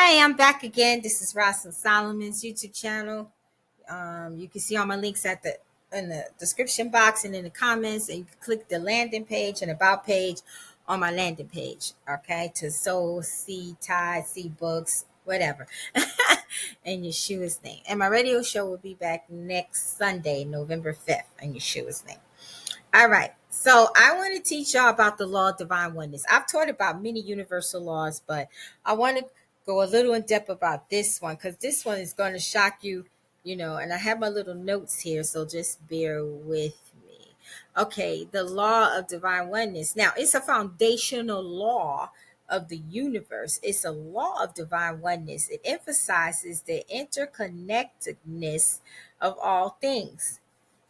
Hi, I'm back again. This is Rosalind Solomon's YouTube channel. You can see all my links in the description box and in the comments, and you can click the landing page and about page on my landing page. Okay, to sow, see, tie, see books, whatever, in Yeshua's name. And my radio show will be back next Sunday, November 5th, in Yeshua's name. All right. So I want to teach y'all about the law of divine oneness. I've taught about many universal laws, but I want to go a little in depth about this one because this one is going to shock you, and I have my little notes here, so just bear with me. Okay, the law of divine oneness. Now, it's a foundational law of the universe. It's a law of divine oneness. It emphasizes the interconnectedness of all things.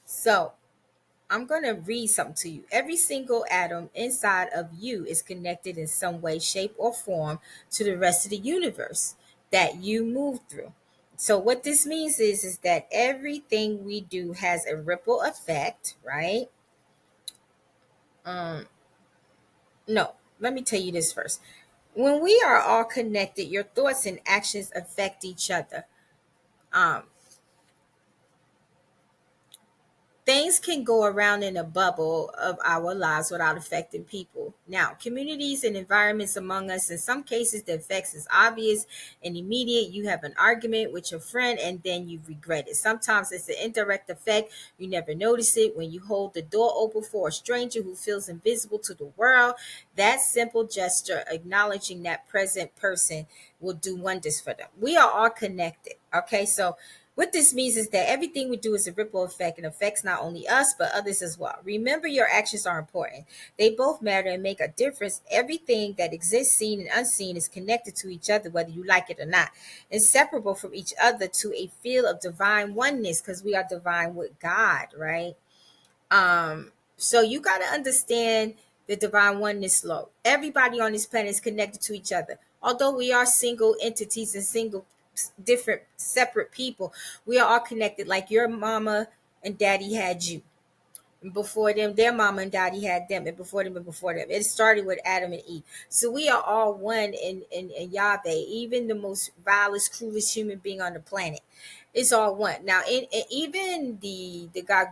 So, I'm going to read something to you. Every single atom inside of you is connected in some way, shape, or form to the rest of the universe that you move through. So what this means is that everything we do has a ripple effect, right? No, let me tell you this first. When we are all connected, your thoughts and actions affect each other. Things can go around in a bubble of our lives without affecting people. Now, communities and environments among us, in some cases, the effects is obvious and immediate. You have an argument with your friend and then you regret it. Sometimes it's an indirect effect. You never notice it when you hold the door open for a stranger who feels invisible to the world. That simple gesture, acknowledging that present person, will do wonders for them. We are all connected. Okay, so what this means is that everything we do is a ripple effect and affects not only us, but others as well. Remember, your actions are important. They both matter and make a difference. Everything that exists, seen and unseen, is connected to each other, whether you like it or not. Inseparable from each other to a feel of divine oneness, because we are divine with God, right? So you got to understand the divine oneness law. Everybody on this planet is connected to each other. Although we are single entities and single different separate people, we are all connected. Like your mama and daddy had you, and before them their mama and daddy had them, and before them, it started with Adam and Eve. So we are all one in Yahweh. Even the most vilest, cruelest human being on the planet, it's all one. Now even the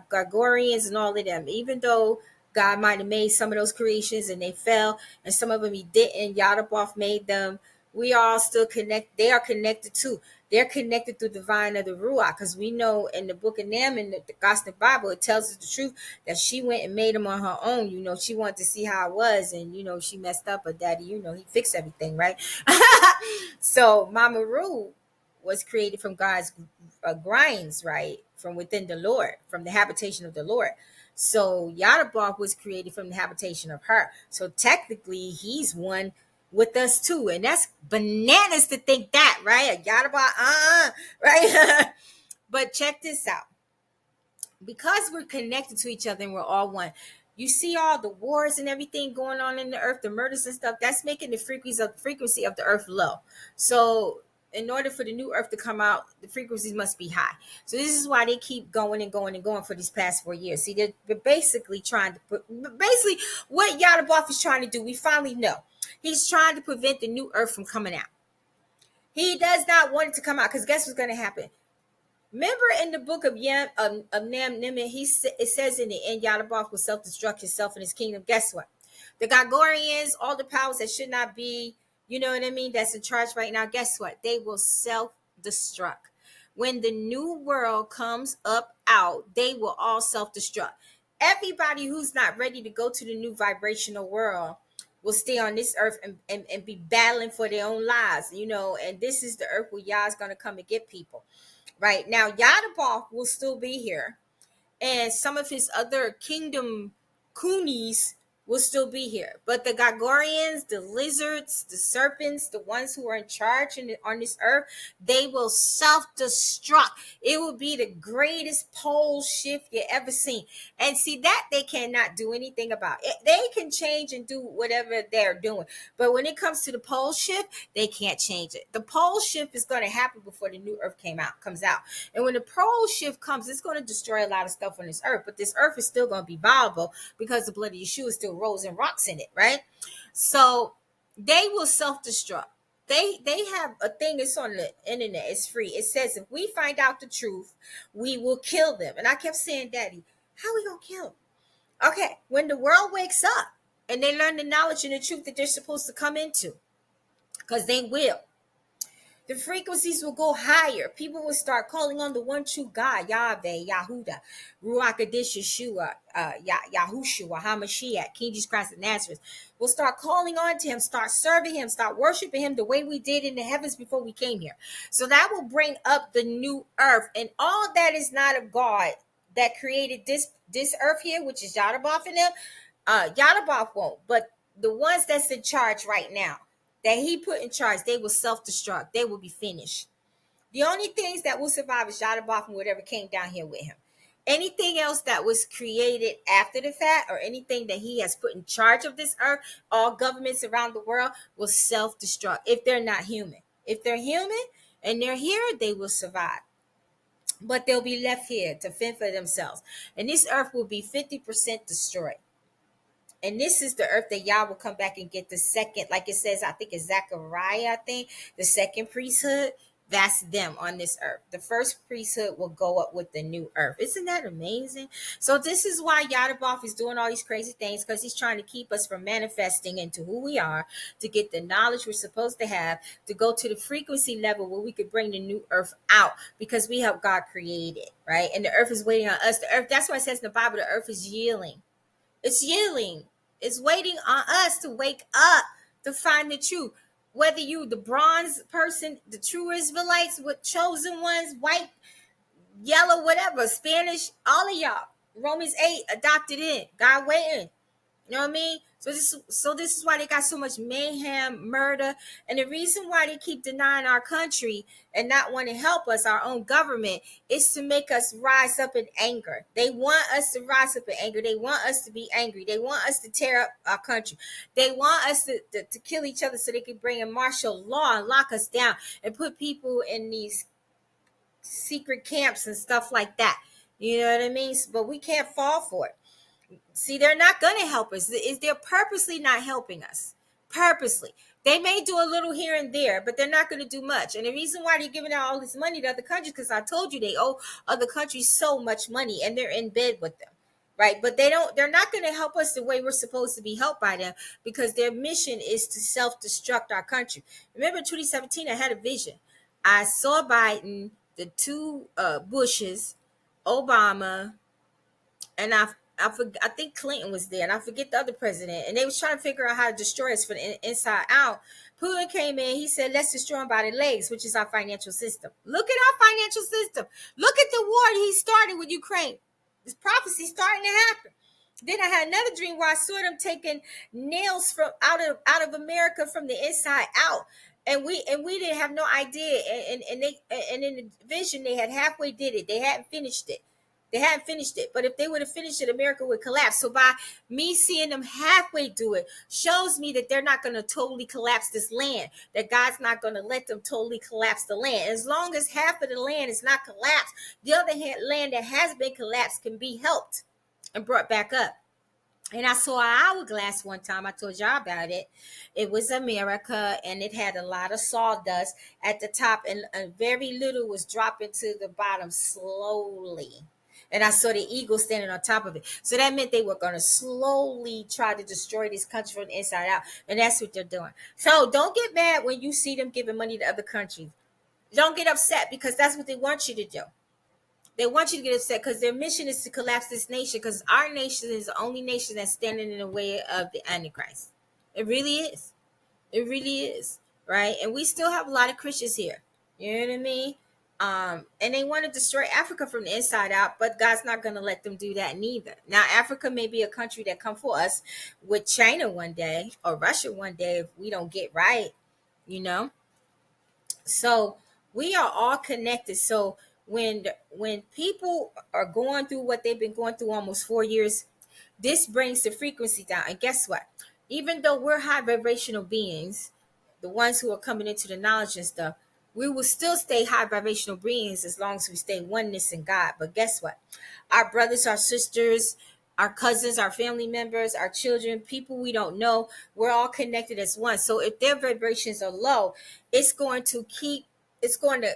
Gregorians and all of them, even though God might have made some of those creations and they fell, and some of them he didn't, Yadaboth made them, we all still connect. They are connected too. They're connected through the divine of the Ruach, because we know in the book of Naaman, the Gospel Bible, it tells us the truth that she went and made them on her own. She wanted to see how it was, and she messed up, but daddy, he fixed everything, right? So Mama Ru was created from God's grinds, right? From within the Lord, from the habitation of the Lord. So Yadaboth was created from the habitation of her. So technically, he's one with us too, and that's bananas to think that, right? Yadaboth, right? But check this out. Because we're connected to each other and we're all one, you see all the wars and everything going on in the earth, the murders and stuff, that's making the frequency of the earth low. So in order for the new earth to come out, the frequencies must be high. So this is why they keep going and going and going for these past 4 years. See, they're basically trying to basically what Yadaboth is trying to do, we finally know. He's trying to prevent the new earth from coming out. He does not want it to come out, because guess what's going to happen? Remember in the book of Nam it says in the end, Yadaboth will self-destruct himself and his kingdom. Guess what? The Gregorians, all the powers that should not be, you know what I mean, that's in charge right now, guess what? They will self-destruct. When the new world comes up out, they will all self-destruct. Everybody who's not ready to go to the new vibrational world will stay on this earth and be battling for their own lives, and this is the earth where Yah's going to come and get people. Right now, Yadaboth will still be here, and some of his other kingdom coonies will still be here. But the Gregorians, the lizards, the serpents, the ones who are in charge on this earth, they will self-destruct. It will be the greatest pole shift you ever seen. And see, that they cannot do anything about it. They can change and do whatever they're doing. But when it comes to the pole shift, they can't change it. The pole shift is going to happen before the new earth comes out. And when the pole shift comes, it's going to destroy a lot of stuff on this earth. But this earth is still going to be viable because the blood of Yeshua still rolls and rocks in it, right? So they will self-destruct. They have a thing. It's on the internet. It's free. It says if we find out the truth, we will kill them. And I kept saying, Daddy, how we gonna kill them? Okay, when the world wakes up and they learn the knowledge and the truth that they're supposed to come into, because they will. The frequencies will go higher. People will start calling on the one true God, Yahweh, Yahudah, Ruach Hadish, Yeshua, Yahushua, HaMashiach, King Jesus Christ of Nazareth. We'll start calling on to him, start serving him, start worshiping him the way we did in the heavens before we came here. So that will bring up the new earth. And all that is not of God that created this earth here, which is Yadabaoth and them, Yadabaoth won't. But the ones that's in charge right now, that he put in charge, they will self-destruct. They will be finished. The only things that will survive is Yadabaoth and whatever came down here with him. Anything else that was created after the fact, or anything that he has put in charge of this earth, all governments around the world will self-destruct if they're not human. If they're human and they're here, they will survive. But they'll be left here to fend for themselves. And this earth will be 50% destroyed. And this is the earth that Yah will come back and get the second, like it says, I think it's Zechariah, the second priesthood. That's them on this earth. The first priesthood will go up with the new earth. Isn't that amazing? So this is why Yadabaoth is doing all these crazy things, because he's trying to keep us from manifesting into who we are, to get the knowledge we're supposed to have, to go to the frequency level where we could bring the new earth out, because we have God created, right? And the earth is waiting on us. The earth, that's why it says in the Bible, the earth is yielding. It's yielding. It's waiting on us to wake up to find the truth. Whether you the bronze person, the true Israelites, with chosen ones, white, yellow, whatever, Spanish, all of y'all. Romans 8 adopted in. God waiting. You know what I mean? So this is why they got so much mayhem, murder, and the reason why they keep denying our country and not want to help us, our own government, is to make us rise up in anger. They want us to rise up in anger. They want us to be angry. They want us to tear up our country. They want us to kill each other so they can bring in martial law and lock us down and put people in these secret camps and stuff like that. You know what I mean? But we can't fall for it. See, they're not going to help us. They're purposely not helping us. Purposely. They may do a little here and there, but they're not going to do much. And the reason why they're giving out all this money to other countries, because I told you they owe other countries so much money and they're in bed with them. Right. But they're not going to help us the way we're supposed to be helped by them, because their mission is to self-destruct our country. Remember in 2017, I had a vision. I saw Biden, the two Bushes, Obama, and I think Clinton was there, and I forget the other president, and they was trying to figure out how to destroy us from the inside out. Putin came in, he said, let's destroy them by the legs, which is our financial system. Look at our financial system. Look at the war he started with Ukraine. This prophecy starting to happen. Then I had another dream where I saw them taking nails from out of America from the inside out. And we didn't have no idea. And in the vision they had halfway did it. They hadn't finished it. But if they would have finished it, America would collapse. So by me seeing them halfway do it shows me that they're not going to totally collapse this land, that God's not going to let them totally collapse the land. As long as half of the land is not collapsed, the other land that has been collapsed can be helped and brought back up. And I saw an hourglass one time. I told y'all about it. It was America, and it had a lot of sawdust at the top, and very little was dropping to the bottom slowly. And I saw the eagle standing on top of it. So that meant they were going to slowly try to destroy this country from the inside out. And that's what they're doing. So don't get mad when you see them giving money to other countries. Don't get upset, because that's what they want you to do. They want you to get upset because their mission is to collapse this nation, because our nation is the only nation that's standing in the way of the Antichrist. It really is. It really is. Right? And we still have a lot of Christians here. You know what I mean? And they want to destroy Africa from the inside out, but God's not going to let them do that neither. Now, Africa may be a country that come for us with China one day or Russia one day if we don't get right, you know? So we are all connected. So when people are going through what they've been going through almost 4 years, this brings the frequency down. And guess what? Even though we're high vibrational beings, the ones who are coming into the knowledge and stuff, we will still stay high vibrational beings as long as we stay oneness in God. But guess what? Our brothers, our sisters, our cousins, our family members, our children, people we don't know. We're all connected as one. So if their vibrations are low, it's going to keep, it's going to,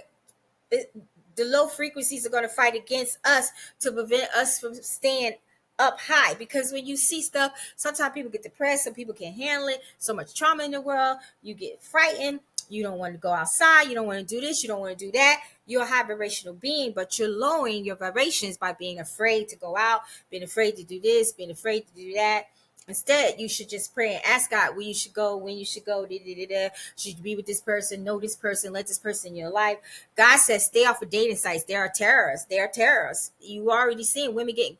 it, the low frequencies are going to fight against us to prevent us from staying up high. Because when you see stuff, sometimes people get depressed, some people can't handle it, so much trauma in the world, you get frightened, you don't want to go outside, you don't want to do this, you don't want to do that. You're a high vibrational being, but you're lowering your vibrations by being afraid to go out, being afraid to do this, being afraid to do that. Instead, you should just pray and ask God where you should go, when you should go, should you be with this person, know this person, let this person in your life. God says stay off of dating sites. They are terrorists. They are terrorists. You already seen women getting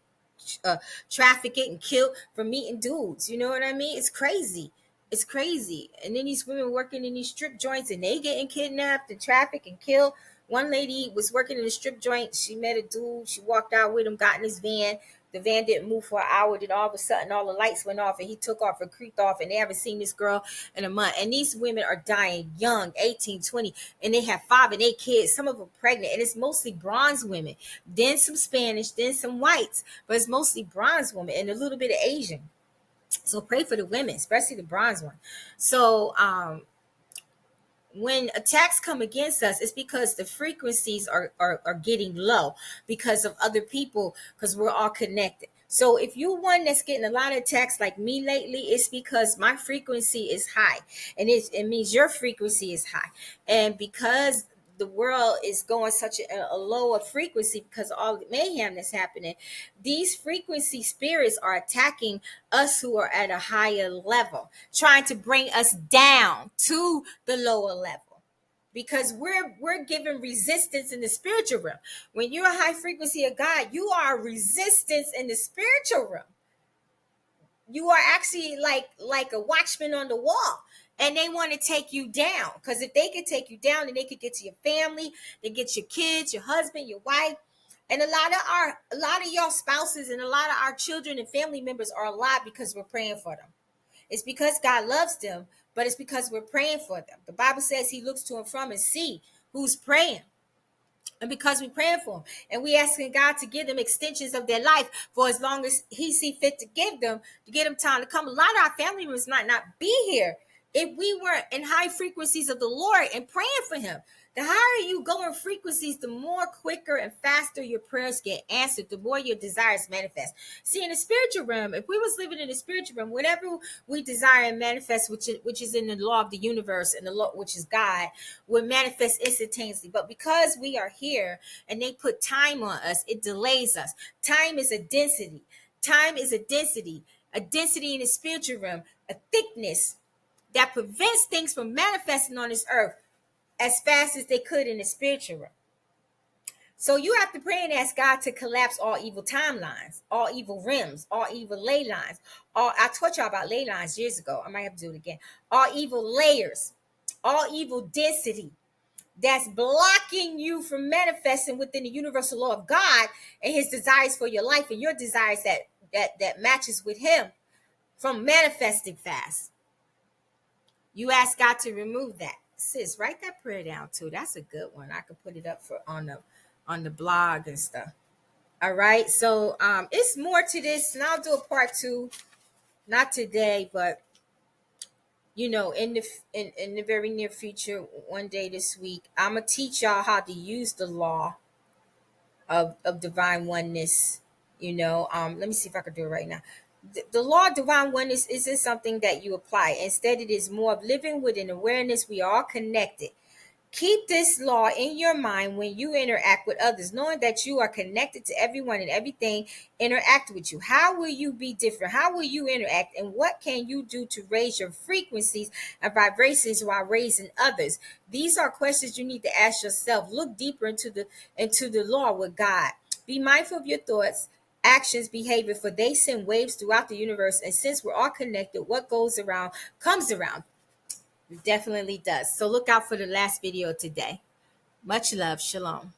trafficked and killed for meeting dudes. You know what I mean? It's crazy. It's crazy. And then these women working in these strip joints and they getting kidnapped and trafficked and killed. One lady was working in a strip joint. She met a dude. She walked out with him, got in his van. The van didn't move for an hour. Then all of a sudden, all the lights went off and he took off and creeped off. And they haven't seen this girl in a month. And these women are dying young, 18, 20. And they have 5 and 8 kids. Some of them pregnant. And it's mostly bronze women. Then some Spanish, then some whites. But it's mostly bronze women and a little bit of Asian. So pray for the women, especially the bronze one. So when attacks come against us, it's because the frequencies are getting low because of other people, because we're all connected. So if you're one that's getting a lot of attacks like me lately, it's because my frequency is high, and it means your frequency is high. And because the world is going such a lower frequency because of all the mayhem that's happening, these frequency spirits are attacking us who are at a higher level, trying to bring us down to the lower level, because we're given resistance in the spiritual realm. When you're a high frequency of God, you are resistance in the spiritual realm. You are actually like a watchman on the wall, and they want to take you down, because if they could take you down, then they could get to your family, they get your kids, your husband, your wife. And a lot of y'all spouses and a lot of our children and family members are alive because we're praying for them. It's because God loves them, but it's because we're praying for them. The Bible says he looks to and from and see who's praying. And because we're praying for them, and we asking God to give them extensions of their life for as long as he see fit to give them, to get them time to come. A lot of our family members might not be here if we weren't in high frequencies of the Lord and praying for him. The higher you go in frequencies, the more quicker and faster your prayers get answered, the more your desires manifest. See, in the spiritual realm, if we was living in the spiritual realm, whatever we desire and manifest, which is in the law of the universe and the law, which is God, would manifest instantaneously. But because we are here and they put time on us, it delays us. Time is a density. Time is a density in the spiritual realm, a thickness that prevents things from manifesting on this earth as fast as they could in the spiritual realm. So you have to pray and ask God to collapse all evil timelines, all evil rims, all evil ley lines. I taught y'all about ley lines years ago. I might have to do it again. All evil layers, all evil density that's blocking you from manifesting within the universal law of God and his desires for your life, and your desires that matches with him from manifesting fast. You ask God to remove that. Sis, write that prayer down too. That's a good one. I could put it up for on the blog and stuff. All right. So it's more to this, and I'll do a part 2, not today, but in the very near future, one day this week, I'm gonna teach y'all how to use the law of divine oneness. Let me see if I can do it right now. The law of divine oneness isn't something that you apply. Instead, it is more of living with an awareness we are all connected. Keep this law in your mind when you interact with others, knowing that you are connected to everyone and everything interact with you. How will you be different? How will you interact? And what can you do to raise your frequencies and vibrations while raising others? These are questions you need to ask yourself. Look deeper into the law with God. Be mindful of your thoughts, actions, behavior, for they send waves throughout the universe. And since we're all connected, what goes around comes around. It definitely does. So look out for the last video today. Much love. Shalom.